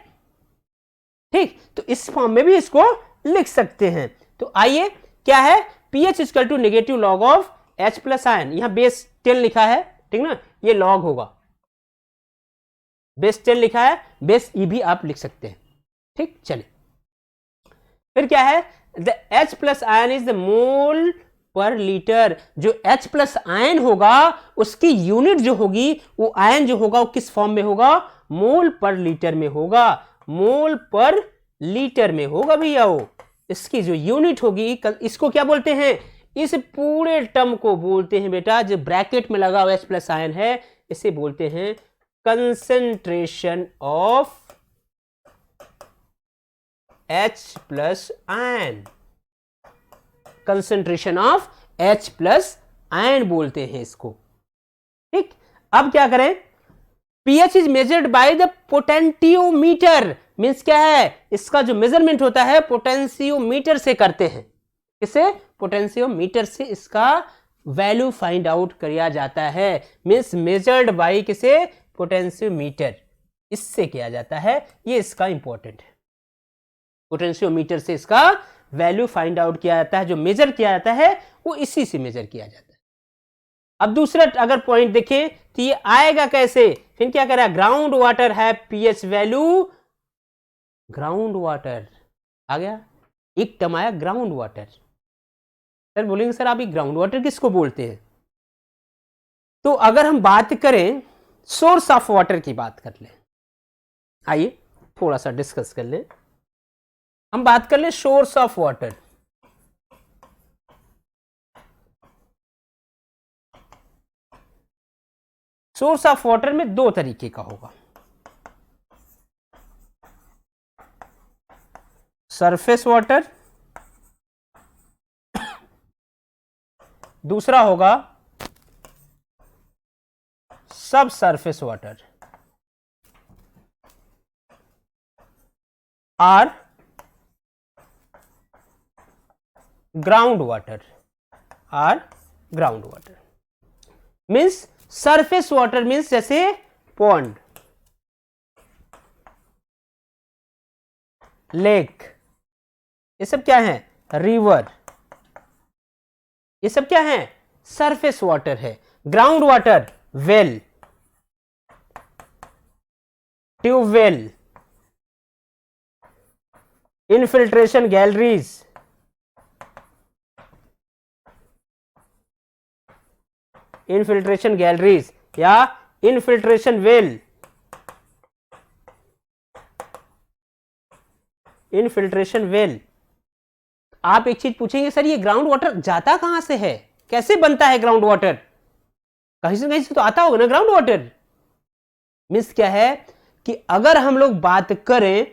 ठीक, तो इस फॉर्म में भी इसको लिख सकते हैं। तो आइए, क्या है? pH equal to negative log of H+ ion. यहां बेस 10 लिखा है, ठीक ना, ये लॉग होगा। बेस 10 लिखा है, बेस ई भी आप लिख सकते हैं। ठीक, चलिए फिर क्या है, the H plus ion is the mole पर लीटर। जो H प्लस आयन होगा उसकी यूनिट जो होगी, वो आयन जो होगा वो किस फॉर्म में होगा, मोल पर लीटर में होगा। मोल पर लीटर में होगा भैया, वो इसकी जो यूनिट होगी, इसको क्या बोलते हैं, इस पूरे टर्म को बोलते हैं बेटा, जो ब्रैकेट में लगा हुआ H प्लस आयन है, इसे बोलते हैं concentration of H plus ion. Concentration of H plus ion बोलते हैं इसको। ठीक, अब क्या करें, pH is measured by the potentiometer. Means क्या है, इसका जो मेजरमेंट होता है पोटेंशियोमीटर से करते हैं। किसे, पोटेंशियोमीटर से इसका वैल्यू फाइंड आउट किया जाता है। मींस मेजर्ड बाय किसे, पोटेंशियोमीटर, इससे किया जाता है। ये इसका इंपॉर्टेंट है, पोटेंशियोमीटर से इसका वैल्यू फाइंड आउट किया जाता है। जो मेजर किया जाता है वो इसी से मेजर किया जाता है। अब दूसरा अगर पॉइंट देखें तो ये आएगा कैसे, फिर क्या करें, ग्राउंड वाटर है पीएच वैल्यू, ग्राउंड वाटर आ गया, एक टर्म आया ग्राउंड वाटर। सर बोलेंगे सर आप ये ग्राउंड वाटर किसको बोलते हैं, तो अगर हम बात करें सोर्स ऑफ वाटर की बात कर लें, आइए थोड़ा सा डिस्कस कर लें। हम बात कर ले source of water. Source of water में दो तरीके का होगा, सरफेस वाटर, दूसरा होगा सब सरफेस वाटर और ग्राउंड वाटर। और ground water means surface water means जैसे पॉन्ड, लेक, ये सब क्या है, रिवर, ये सब क्या है, सरफेस वाटर है। Ground water well, tubewell, infiltration galleries, infiltration galleries या इनफिल्ट्रेशन वेल, इनफिल्ट्रेशन वेल। आप एक चीज पूछेंगे सर ये ग्राउंड वाटर जाता कहां से है, कैसे बनता है ग्राउंड वाटर, कहीं से तो आता होगा ना ग्राउंड वाटर। मीन्स क्या है कि अगर हम लोग बात करें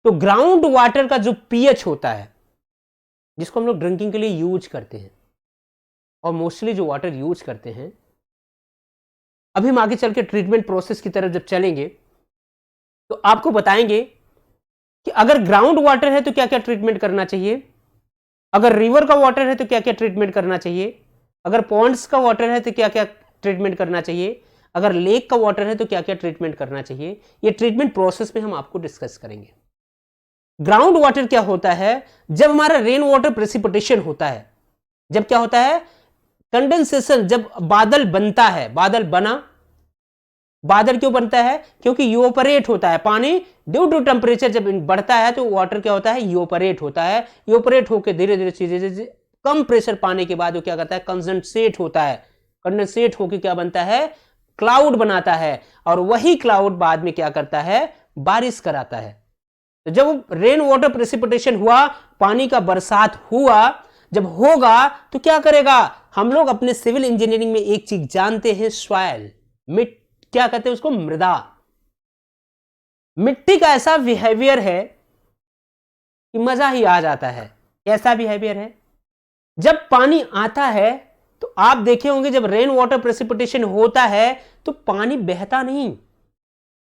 तो ग्राउंड वाटर का जो पीएच होता है, जिसको हम लोग ड्रिंकिंग के लिए यूज करते हैं और मोस्टली जो वाटर यूज करते हैं, अभी हम आगे चल के ट्रीटमेंट प्रोसेस की तरफ जब चलेंगे तो आपको बताएंगे कि अगर ग्राउंड वाटर है तो क्या क्या ट्रीटमेंट करना चाहिए, अगर रिवर का वाटर है तो क्या क्या ट्रीटमेंट करना चाहिए, अगर पॉन्ड्स का वाटर है तो क्या क्या ट्रीटमेंट करना चाहिए, अगर लेक का वाटर है तो क्या क्या ट्रीटमेंट करना चाहिए। ये ट्रीटमेंट प्रोसेस में हम आपको डिस्कस करेंगे। ग्राउंड वाटर क्या होता है, जब हमारा रेन वाटर प्रेसिपिटेशन होता है, जब क्या होता है कंडेंसेशन, जब बादल बनता है, बादल बना, बादल क्यों बनता है, क्योंकि यूपोरेट होता है पानी, ड्यू टू टेम्परेचर जब बढ़ता है तो वाटर क्या होता है, यूपोरेट होता है, यूपोरेट होकर धीरे धीरे चीजें कम प्रेशर पाने के बाद वो क्या करता है, कंडेंसेट होता है, कंडेंसेट होकर क्या बनता है, क्लाउड बनाता है, और वही क्लाउड बाद में क्या करता है, बारिश कराता है। तो जब रेन वाटर प्रेसिपिटेशन हुआ, पानी का बरसात हुआ, जब होगा तो क्या करेगा, हम लोग अपने सिविल इंजीनियरिंग में एक चीज जानते हैं, सॉइल, क्या कहते हैं उसको, मृदा। मिट्टी का ऐसा बिहेवियर है कि मजा ही आ जाता है। कैसा बिहेवियर है, जब पानी आता है तो आप देखे होंगे जब रेन वाटर प्रेसिपिटेशन होता है तो पानी बहता नहीं,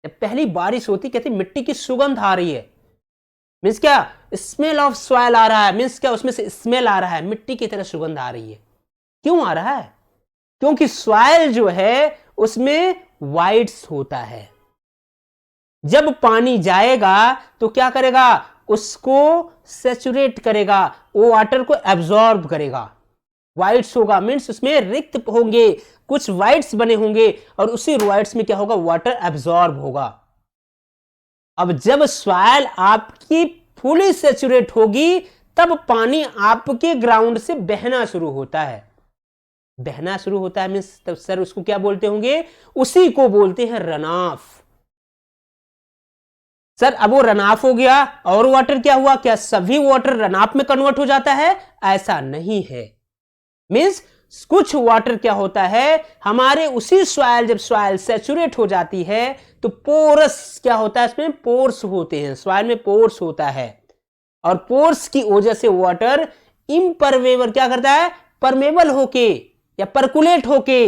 जब पहली बारिश होती कहती मिट्टी की सुगंध आ रही है, मीन्स क्या, स्मेल ऑफ सॉइल आ रहा है, मीन्स क्या उसमें से स्मेल आ रहा है, मिट्टी की तरह सुगंध आ रही है। क्यों आ रहा है, क्योंकि सॉइल जो है उसमें वाइट्स होता है। जब पानी जाएगा तो क्या करेगा, उसको सैचुरेट करेगा, वो वाटर को एब्जॉर्ब करेगा, व्हाइट्स होगा, मीन्स उसमें रिक्त होंगे, कुछ व्हाइट्स बने होंगे और उसी व्हाइट्स में क्या होगा, वाटर एब्जॉर्ब होगा। अब जब सॉइल आपकी फुली सैचुरेट होगी तब पानी आपके ग्राउंड से बहना शुरू होता है। बहना शुरू होता है मीन्स तब सर उसको क्या बोलते होंगे, उसी को बोलते हैं रन ऑफ। सर अब वो रन ऑफ हो गया और वाटर क्या हुआ, क्या सभी वाटर रन ऑफ में कन्वर्ट हो जाता है? ऐसा नहीं है। मीन्स कुछ वाटर क्या होता है, हमारे उसी सॉइल, जब सॉइल सैचुरेट हो जाती है तो पोरस क्या होता है, इसमें पोर्स होते हैं, सॉइल में पोर्स होता है और पोर्स की वजह से वाटर इम्परमेबल क्या करता है, परमेबल होके या परकुलेट होके,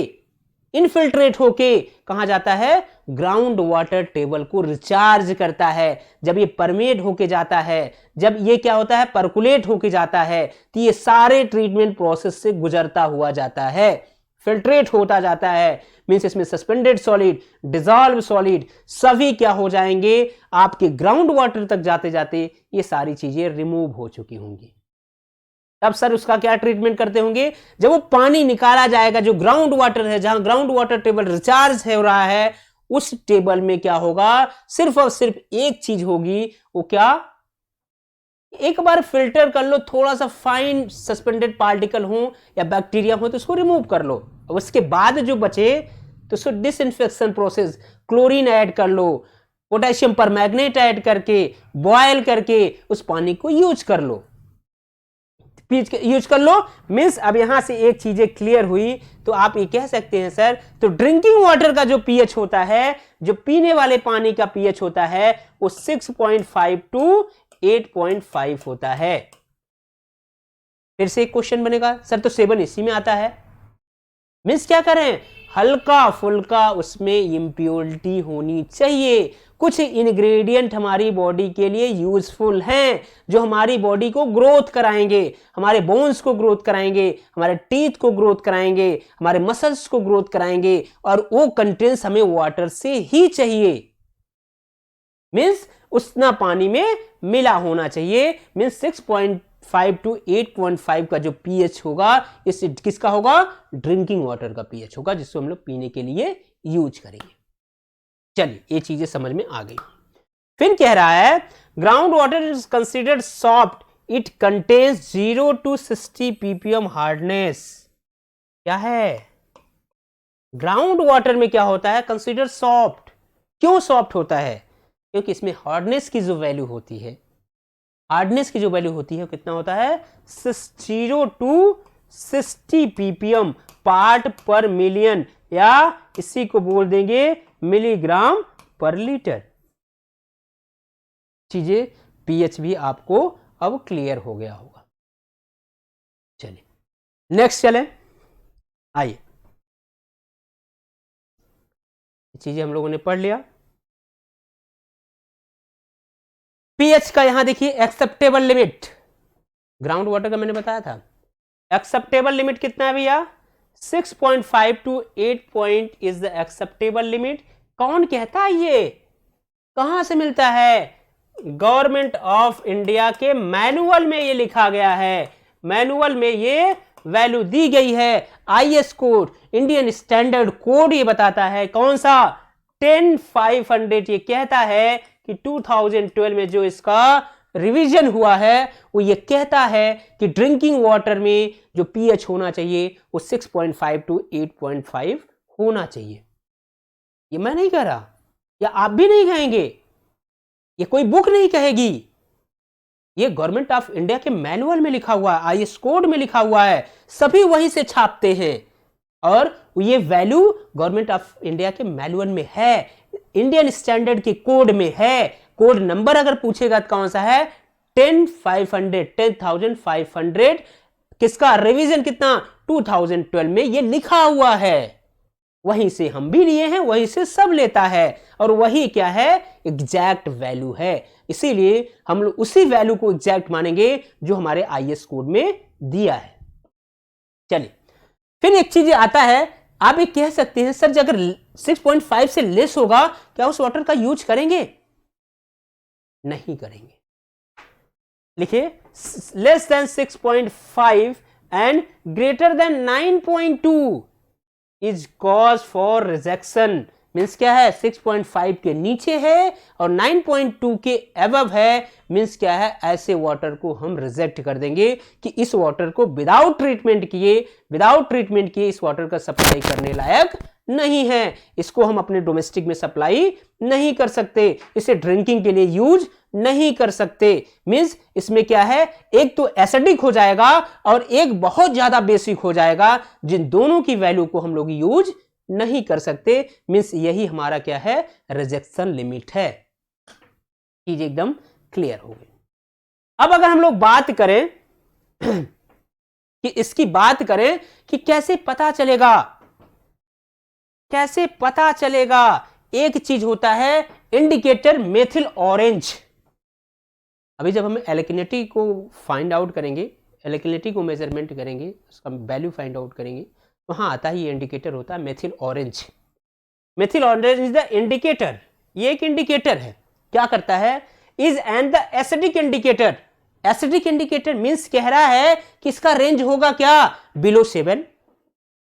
इनफिल्ट्रेट होके कहां जाता है, ग्राउंड वाटर टेबल को रिचार्ज करता है। जब ये परमेट होके जाता है, जब ये क्या होता है, परकुलेट होके जाता है, तो ये सारे ट्रीटमेंट प्रोसेस से गुजरता हुआ जाता है, फिल्ट्रेट होता जाता है। मींस इसमें सस्पेंडेड सॉलिड, डिजॉल्व सॉलिड सभी क्या हो जाएंगे, आपके ग्राउंड वाटर तक जाते जाते ये सारी चीजें रिमूव हो चुकी होंगी। तब सर उसका क्या ट्रीटमेंट करते होंगे, जब वो पानी निकाला जाएगा, जो ग्राउंड वाटर है, जहां ग्राउंड वाटर टेबल रिचार्ज हो रहा है, उस टेबल में क्या होगा, सिर्फ और सिर्फ एक चीज होगी, वो क्या, एक बार फिल्टर कर लो, थोड़ा सा फाइन सस्पेंडेड पार्टिकल हो या बैक्टीरिया हो तो उसको रिमूव कर लो। अब उसके बाद जो बचे तो उसको डिसइंफेक्शन प्रोसेस, क्लोरीन ऐड कर लो, पोटेशियम परमैंगनेट ऐड करके बॉयल करके उस पानी को यूज कर लो, यूज कर लो। मींस अब यहां से एक चीजें क्लियर हुई, तो आप ये कह सकते हैं सर, तो ड्रिंकिंग वाटर का जो पीएच होता है, जो पीने वाले पानी का पीएच होता है, वो 6.5 टू 8.5 होता है। फिर से एक क्वेश्चन बनेगा, सर तो 7 इसी में आता है, मींस क्या करें, हल्का फुल्का उसमें इंप्योरिटी होनी चाहिए। कुछ इंग्रेडिएंट हमारी बॉडी के लिए यूजफुल हैं, जो हमारी बॉडी को ग्रोथ कराएंगे, हमारे बोन्स को ग्रोथ कराएंगे, हमारे टीथ को ग्रोथ कराएंगे, हमारे मसल्स को ग्रोथ कराएंगे, और वो कंटेंट्स हमें वाटर से ही चाहिए। मींस उतना पानी में मिला होना चाहिए। मींस 6.5 टू 8.5 का जो पीएच होगा, इस किसका होगा, ड्रिंकिंग वाटर का पीएच होगा, जिसको हम लोग पीने के लिए यूज करेंगे। चलिए ये चीजें समझ में आ गई। फिर कह रहा है, ground water is considered soft, it contains 0 to 60 ppm hardness. क्या है, ग्राउंड वाटर में क्या होता है, कंसिडर सॉफ्ट। क्यों सॉफ्ट होता है, क्योंकि इसमें हार्डनेस की जो वैल्यू होती है, हार्डनेस की जो वैल्यू होती है वो कितना होता है, 0 to 60 ppm पार्ट पर मिलियन, या इसी को बोल देंगे मिलीग्राम पर लीटर। चीजें पीएच भी आपको अब क्लियर हो गया होगा। चलिए नेक्स्ट चलें, आइए चीजें हम लोगों ने पढ़ लिया। पीएच का यहां देखिए एक्सेप्टेबल लिमिट, ग्राउंड वाटर का मैंने बताया था, एक्सेप्टेबल लिमिट कितना है भैया, 6.5 to 8 point is the acceptable limit. कौन कहता है ये, कहां से मिलता है, गवर्नमेंट ऑफ इंडिया के मैनुअल में ये लिखा गया है, मैनुअल में ये वैल्यू दी गई है। IS code, Indian standard code ये बताता है, कौन सा, 10500, ये कहता है कि 2012 में जो इसका रिवीजन हुआ है वो ये कहता है कि ड्रिंकिंग वाटर में जो पीएच होना चाहिए वो 6.5 टू 8.5 होना चाहिए। ये मैं नहीं कह रहा, या आप भी नहीं कहेंगे, ये कोई बुक नहीं कहेगी, ये गवर्नमेंट ऑफ इंडिया के मैनुअल में लिखा हुआ है, आईएस कोड में लिखा हुआ है, सभी वहीं से छापते हैं, और ये वैल्यू गवर्नमेंट ऑफ इंडिया के मैनुअल में है, इंडियन स्टैंडर्ड के कोड में है। कोड नंबर अगर पूछेगा तो कौन सा है, 10,500, किसका रिवीजन कितना, 2012 में ये लिखा हुआ है, वहीं से हम भी लिए हैं, वहीं से सब लेता है, और वही क्या है, एग्जैक्ट वैल्यू है। इसीलिए हम लोग उसी वैल्यू को एग्जैक्ट मानेंगे जो हमारे आईएस कोड में दिया है। चलिए फिर एक चीज आता है, आप ये कह सकते हैं सर अगर 6.5 से लेस होगा क्या उस वाटर का यूज करेंगे, नहीं करेंगे। लिखिए less than 6.5 and greater than 9.2 is cause for rejection. Means क्या है, 6.5 के नीचे है और 9.2 के अबव है, मीन्स क्या है, ऐसे वाटर को हम रिजेक्ट कर देंगे कि इस वाटर को विदाउट ट्रीटमेंट किए इस वाटर का सप्लाई करने लायक नहीं है, इसको हम अपने डोमेस्टिक में सप्लाई नहीं कर सकते, इसे ड्रिंकिंग के लिए यूज नहीं कर सकते। मीन्स इसमें क्या है, एक तो एसिडिक हो जाएगा और एक बहुत ज्यादा बेसिक हो जाएगा, जिन दोनों की वैल्यू को हम लोग यूज नहीं कर सकते। मीन्स यही हमारा क्या है, रिजेक्शन लिमिट है। चीज एकदम क्लियर हो गई। अब अगर हम लोग बात करें कि इसकी बात करें कि कैसे पता चलेगा, एक चीज होता है इंडिकेटर मेथिल ऑरेंज। अभी जब हम एल्किनिटी को फाइंड आउट करेंगे, एल्किनिटी को मेजरमेंट करेंगे, उसका वैल्यू फाइंड आउट करेंगे, तो हाँ आता ही ये इंडिकेटर होता है methyl orange. Methyl orange is the indicator, ये एक इंडिकेटर है, क्या करता है, is and the acidic indicator. Acidic indicator means कह रहा है कि इसका रेंज होगा क्या, बिलो 7।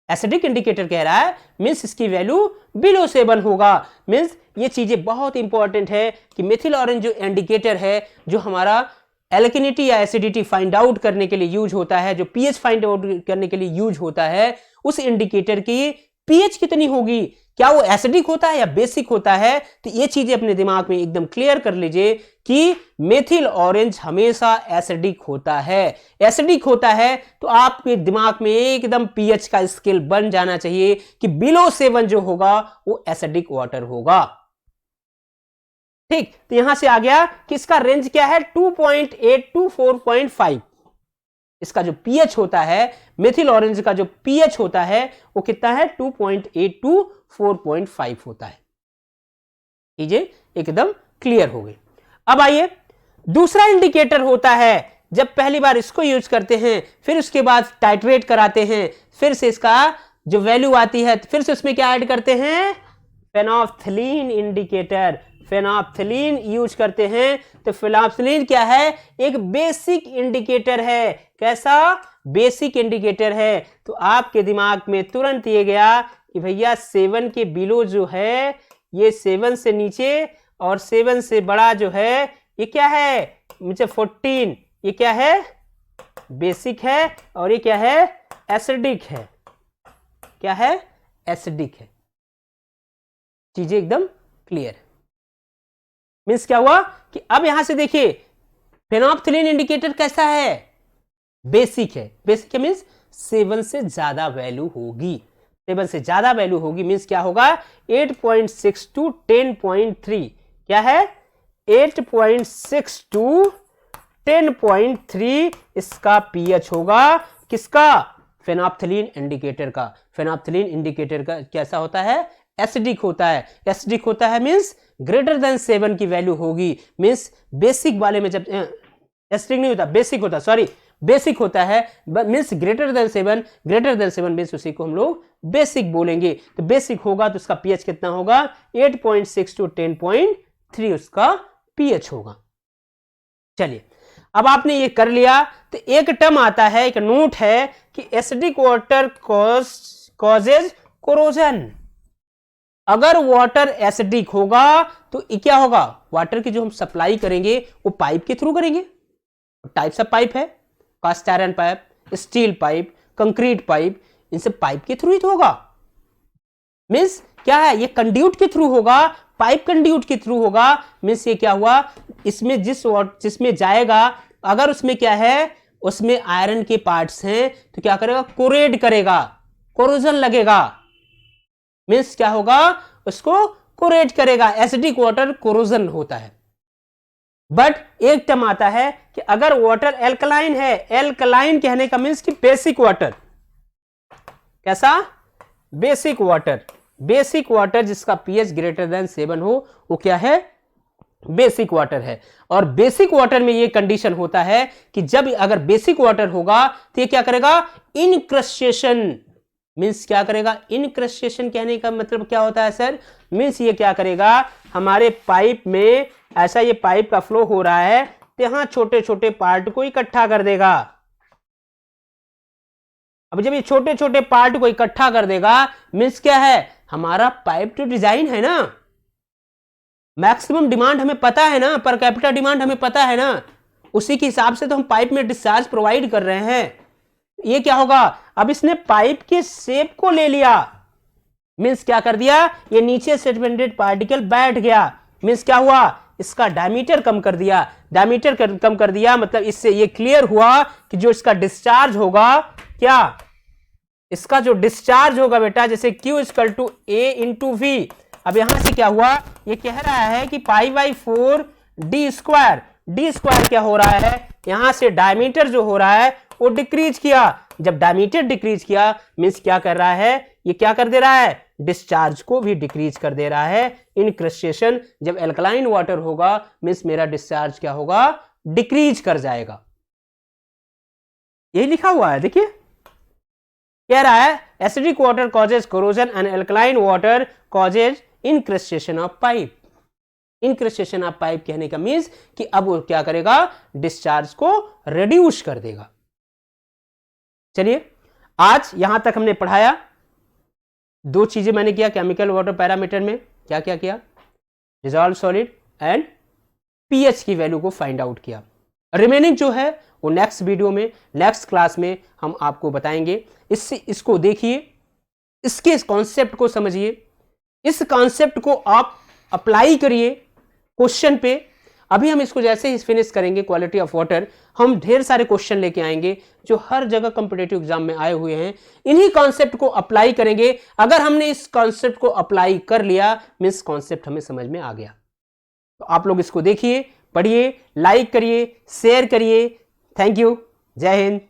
एसिडिक इंडिकेटर कह रहा है मींस इसकी वैल्यू बिलो 7 होगा। मींस ये चीजें बहुत इंपॉर्टेंट है कि मेथिल ऑरेंज जो इंडिकेटर है, जो हमारा एल्किनिटी या एसिडिटी फाइंड आउट करने के लिए यूज होता है, जो पीएच फाइंड आउट करने के लिए यूज होता है, उस इंडिकेटर की पीएच कितनी होगी, क्या वो एसिडिक होता है या बेसिक होता है। तो ये चीजें अपने दिमाग में एकदम क्लियर कर लीजिए कि मेथिल ऑरेंज हमेशा एसिडिक होता है। एसिडिक होता है तो आपके दिमाग में एकदम पीएच का स्केल बन जाना चाहिए कि बिलो 7 जो होगा वो एसिडिक वाटर होगा। ठीक, तो यहां से आ गया कि इसका रेंज क्या है, 2.8 to 4.5। इसका जो पीएच होता है, मेथिल ऑरेंज का जो पीएच होता है वो कितना है, 2.8 to 4.5 होता है। चीजें एकदम क्लियर हो गई। अब आइए दूसरा इंडिकेटर होता है, जब पहली बार इसको यूज करते हैं, फिर उसके बाद टाइट्रेट कराते हैं, फिर से इसका जो वैल्यू आती है, फिर से उसमें क्या ऐड करते हैं, फेनोल्फथलीन इंडिकेटर, फेनोल्फथलीन यूज करते हैं। तो फेनोल्फथलीन क्या है, एक बेसिक इंडिकेटर है। कैसा, बेसिक इंडिकेटर है। तो आपके दिमाग में तुरंत ये गया कि भैया 7 के बिलो जो है, ये 7 से नीचे और 7 से बड़ा जो है, ये क्या है, मुझे 14, ये क्या है, बेसिक है, और ये क्या है, एसिडिक है। क्या है, एसिडिक है। चीजें एकदम क्लियर है। मीन्स क्या हुआ कि अब यहां से देखिए फेनोल्फथलीन इंडिकेटर कैसा है, बेसिक है। बेसिक है मीन्स 7 से ज्यादा वैल्यू होगी, 7 से ज्यादा वैल्यू होगी। मीन्स क्या होगा, 8.6 to 10.3। क्या है, 8.6 to 10.3 इसका पीएच होगा। किसका, फेनोल्फथलीन इंडिकेटर का। फेनोल्फथलीन इंडिकेटर का कैसा होता है, एसिडिक होता है। एसिडिक होता है मीन्स ग्रेटर देन 7 की वैल्यू होगी। मीन्स बेसिक वाले में जब एसिडिक नहीं होता, बेसिक होता, सॉरी बेसिक होता है, means greater than 7, greater than 7 means उसी को हम लोग बेसिक बोलेंगे। तो बेसिक होगा तो उसका पीएच कितना होगा, 8.6 to 10.3 उसका पीएच होगा। चलिए अब आपने ये कर लिया, तो एक टर्म आता है, एक नोट है कि एसिडिक वाटर कॉजेज कोरोजन। अगर वाटर एसिडिक होगा तो क्या होगा, वाटर की जो हम सप्लाई करेंगे वो पाइप के थ्रू करेंगे। टाइप्स ऑफ पाइप है, cast iron pipe, steel pipe, concrete pipe, इनसे पाइप के थ्रू ही तो होगा। मीन्स क्या है, ये कंड्यूट के थ्रू होगा, पाइप कंड्यूट के थ्रू होगा। मीन्स ये क्या हुआ, इसमें जिसमें जाएगा, अगर उसमें क्या है, उसमें आयरन के पार्ट्स हैं, तो क्या करेगा, कोरेड करेगा, कोरोजन लगेगा। मीन्स क्या होगा, उसको कोरेट करेगा। एसिडिक वाटर कोरोजन होता है। बट एक टर्म आता है कि अगर वाटर एल्कलाइन है, एल्कलाइन कहने का मीन्स कि बेसिक वाटर। कैसा, बेसिक वाटर। बेसिक वाटर जिसका पीएच ग्रेटर देन 7 हो, वो क्या है, बेसिक वाटर है। और बेसिक वाटर में ये कंडीशन होता है कि जब अगर बेसिक वाटर होगा तो ये क्या करेगा, इनक्रस्टेशन। मीन्स क्या करेगा, इनक्रस्टेशन कहने का मतलब क्या होता है सर, मीन्स ये क्या करेगा, हमारे पाइप में ऐसा ये पाइप का फ्लो हो रहा है, तो यहां छोटे छोटे पार्ट को इकट्ठा कर देगा। अब जब ये छोटे छोटे पार्ट को इकट्ठा कर देगा, मीन्स क्या है, हमारा पाइप टू डिजाइन है ना, मैक्सिमम डिमांड हमें पता है ना, पर कैपिटा डिमांड हमें पता है ना, उसी के हिसाब से तो हम पाइप में डिस्चार्ज प्रोवाइड कर रहे हैं। ये क्या होगा, अब इसने पाइप के शेप को ले लिया, मीन्स क्या कर दिया, ये नीचे सेडिमेंटेड पार्टिकल बैठ गया, मीन्स क्या हुआ, इसका डायमीटर कम कर दिया। डायमीटर कम कर दिया मतलब इससे ये क्लियर हुआ कि जो इसका डिस्चार्ज होगा, क्या इसका जो डिस्चार्ज होगा बेटा, जैसे Q equal to A into V. अब यहां से क्या हुआ, ये कह रहा है कि π/4 d स्क्वायर क्या हो रहा है, यहां से डायमीटर जो हो रहा है वो डिक्रीज किया। जब डायमीटर डिक्रीज किया मीन्स क्या कर रहा है, ये क्या कर दे रहा है, डिस्चार्ज को भी डिक्रीज कर दे रहा है। इनक्रस्टेशन, जब एल्कलाइन वाटर होगा मीन्स मेरा डिस्चार्ज क्या होगा, डिक्रीज कर जाएगा। यही लिखा हुआ है, देखिए कह रहा है acidic water causes corrosion and alkaline water causes incrustation of pipe. Incrustation of pipe कहने का मीन्स कि अब वो क्या करेगा, डिस्चार्ज को रिड्यूस कर देगा। चलिए आज यहां तक हमने पढ़ाया, दो चीजें मैंने किया केमिकल वाटर पैरामीटर में, क्या क्या किया, डिसॉल्व सॉलिड एंड पीएच की वैल्यू को फाइंड आउट किया। रिमेनिंग जो है वो नेक्स्ट वीडियो में, नेक्स्ट क्लास में हम आपको बताएंगे। इसको देखिए, इसके कॉन्सेप्ट को समझिए, इस कॉन्सेप्ट को आप अप्लाई करिए क्वेश्चन पे। अभी हम इसको जैसे ही फिनिश करेंगे क्वालिटी ऑफ वाटर, हम ढेर सारे क्वेश्चन लेके आएंगे जो हर जगह कॉम्पिटिटिव एग्जाम में आए हुए हैं। इन्हीं कॉन्सेप्ट को अप्लाई करेंगे। अगर हमने इस कॉन्सेप्ट को अप्लाई कर लिया मीन्स कॉन्सेप्ट हमें समझ में आ गया। तो आप लोग इसको देखिए, पढ़िए, लाइक करिए, शेयर करिए। थैंक यू, जय हिंद।